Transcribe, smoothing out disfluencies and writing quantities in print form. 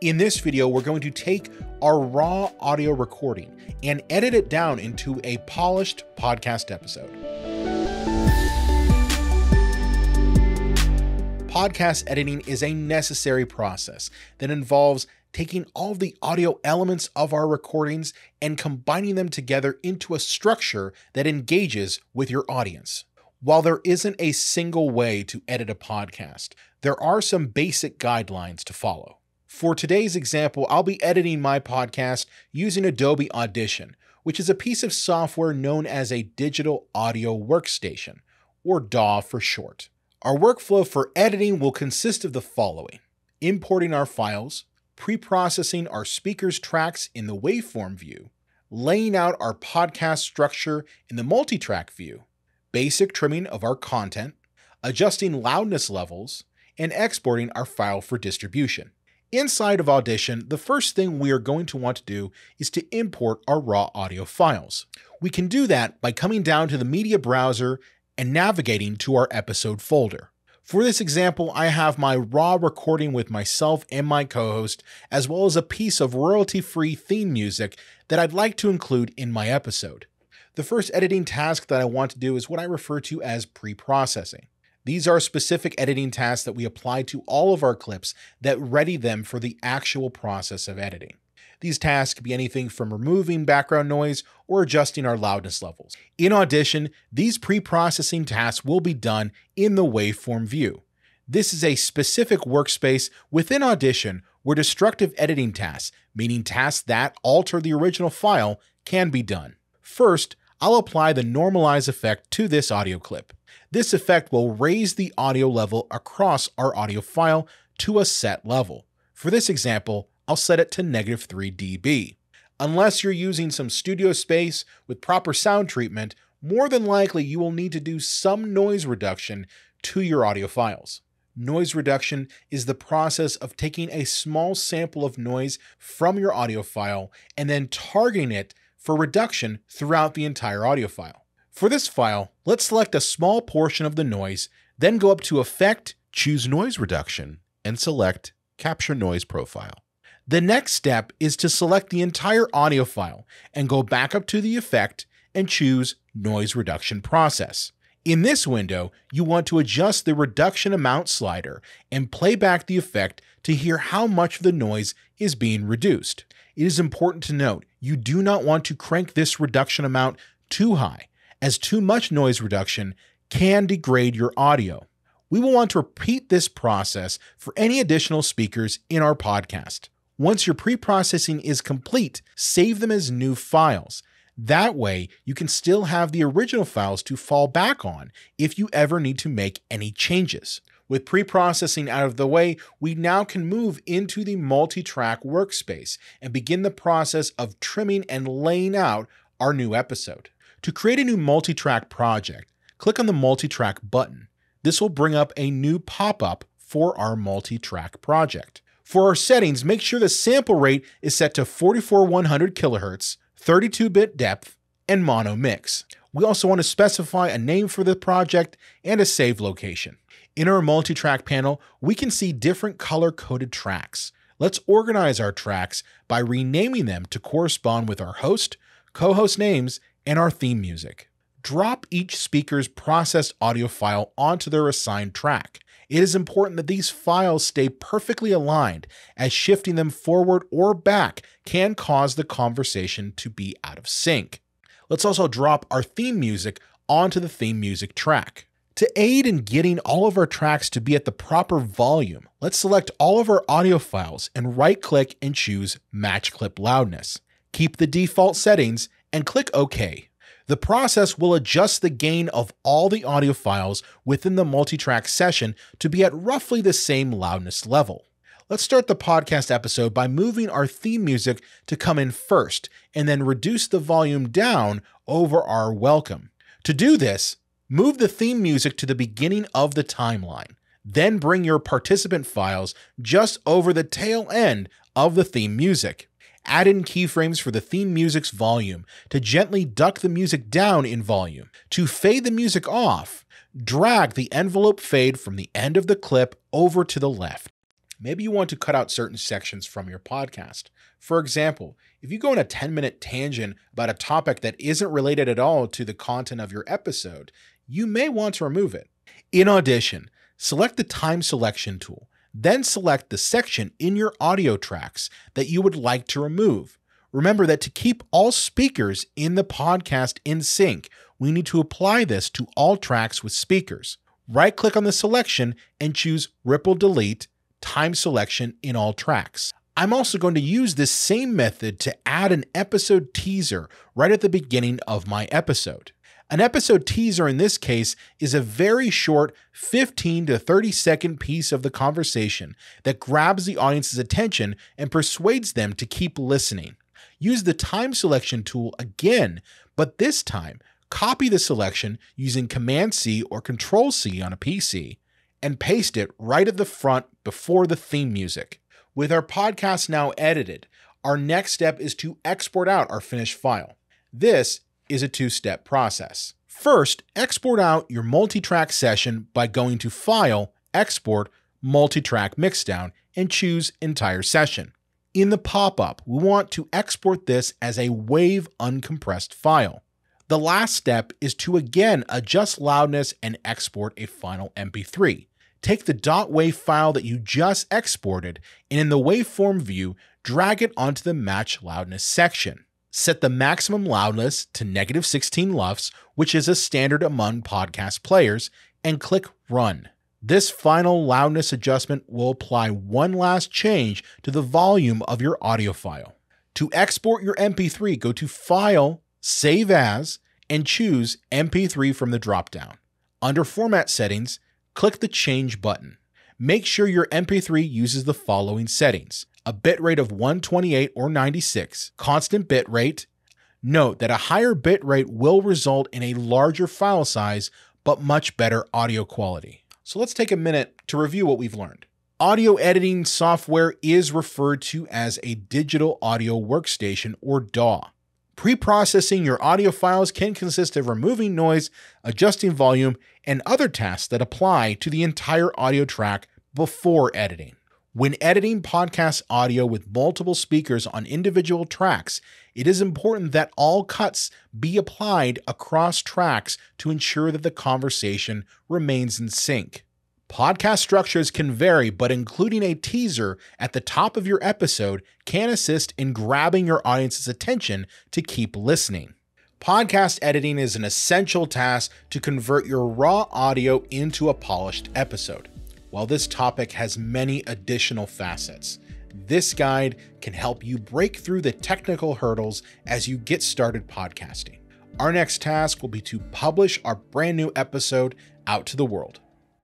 In this video, we're going to take our raw audio recording and edit it down into a polished podcast episode. Podcast editing is a necessary process that involves taking all of the audio elements of our recordings and combining them together into a structure that engages with your audience. While there isn't a single way to edit a podcast, there are some basic guidelines to follow. For today's example, I'll be editing my podcast using Adobe Audition, which is a piece of software known as a digital audio workstation, or DAW for short. Our workflow for editing will consist of the following: importing our files, pre-processing our speakers' tracks in the waveform view, laying out our podcast structure in the multi-track view, basic trimming of our content, adjusting loudness levels, and exporting our file for distribution. Inside of Audition, the first thing we are going to want to do is to import our raw audio files. We can do that by coming down to the media browser and navigating to our episode folder. For this example, I have my raw recording with myself and my co-host, as well as a piece of royalty-free theme music that I'd like to include in my episode. The first editing task that I want to do is what I refer to as pre-processing. These are specific editing tasks that we apply to all of our clips that ready them for the actual process of editing. These tasks can be anything from removing background noise or adjusting our loudness levels. In Audition, these pre-processing tasks will be done in the waveform view. This is a specific workspace within Audition where destructive editing tasks, meaning tasks that alter the original file, can be done. First, I'll apply the normalize effect to this audio clip. This effect will raise the audio level across our audio file to a set level. For this example, I'll set it to -3 dB. Unless you're using some studio space with proper sound treatment, more than likely you will need to do some noise reduction to your audio files. Noise reduction is the process of taking a small sample of noise from your audio file and then targeting it for reduction throughout the entire audio file. For this file, let's select a small portion of the noise, then go up to Effect, choose Noise Reduction, and select Capture Noise Profile. The next step is to select the entire audio file and go back up to the effect and choose Noise Reduction Process. In this window, you want to adjust the reduction amount slider and play back the effect to hear how much of the noise is being reduced. It is important to note, you do not want to crank this reduction amount too high, as too much noise reduction can degrade your audio. We will want to repeat this process for any additional speakers in our podcast. Once your pre-processing is complete, save them as new files. That way, you can still have the original files to fall back on if you ever need to make any changes. With pre-processing out of the way, we now can move into the multi-track workspace and begin the process of trimming and laying out our new episode. To create a new multi-track project, click on the multi-track button. This will bring up a new pop-up for our multi-track project. For our settings, make sure the sample rate is set to 44100 kHz, 32-bit depth, and mono mix. We also want to specify a name for the project and a save location. In our multi-track panel, we can see different color-coded tracks. Let's organize our tracks by renaming them to correspond with our host, co-host names, and our theme music. Drop each speaker's processed audio file onto their assigned track. It is important that these files stay perfectly aligned, as shifting them forward or back can cause the conversation to be out of sync. Let's also drop our theme music onto the theme music track. To aid in getting all of our tracks to be at the proper volume, let's select all of our audio files and right-click and choose Match Clip Loudness. Keep the default settings and click OK. The process will adjust the gain of all the audio files within the multi-track session to be at roughly the same loudness level. Let's start the podcast episode by moving our theme music to come in first and then reduce the volume down over our welcome. To do this, move the theme music to the beginning of the timeline. Then bring your participant files just over the tail end of the theme music. Add in keyframes for the theme music's volume to gently duck the music down in volume. To fade the music off, drag the envelope fade from the end of the clip over to the left. Maybe you want to cut out certain sections from your podcast. For example, if you go on a 10-minute tangent about a topic that isn't related at all to the content of your episode, you may want to remove it. In Audition, select the time selection tool, then select the section in your audio tracks that you would like to remove. Remember that to keep all speakers in the podcast in sync, we need to apply this to all tracks with speakers. Right-click on the selection and choose Ripple Delete, Time Selection in all tracks. I'm also going to use this same method to add an episode teaser right at the beginning of my episode. An episode teaser in this case is a very short 15 to 30 second piece of the conversation that grabs the audience's attention and persuades them to keep listening. Use the time selection tool again, but this time, copy the selection using Command-C or Control-C on a PC and paste it right at the front before the theme music. With our podcast now edited, our next step is to export out our finished file. This is a two-step process. First, export out your multi-track session by going to File, Export, Multi-Track Mixdown, and choose Entire Session. In the pop-up, we want to export this as a WAV uncompressed file. The last step is to again adjust loudness and export a final MP3. Take the .wav file that you just exported and in the waveform view, drag it onto the Match Loudness section. Set the maximum loudness to -16 LUFS, which is a standard among podcast players, and click Run. This final loudness adjustment will apply one last change to the volume of your audio file. To export your MP3, go to File, Save As, and choose MP3 from the dropdown. Under Format Settings, click the Change button. Make sure your MP3 uses the following settings: a bitrate of 128 or 96, constant bitrate. Note that a higher bitrate will result in a larger file size, but much better audio quality. So let's take a minute to review what we've learned. Audio editing software is referred to as a digital audio workstation or DAW. Pre-processing your audio files can consist of removing noise, adjusting volume, and other tasks that apply to the entire audio track before editing. When editing podcast audio with multiple speakers on individual tracks, it is important that all cuts be applied across tracks to ensure that the conversation remains in sync. Podcast structures can vary, but including a teaser at the top of your episode can assist in grabbing your audience's attention to keep listening. Podcast editing is an essential task to convert your raw audio into a polished episode. While this topic has many additional facets, this guide can help you break through the technical hurdles as you get started podcasting. Our next task will be to publish our brand new episode out to the world.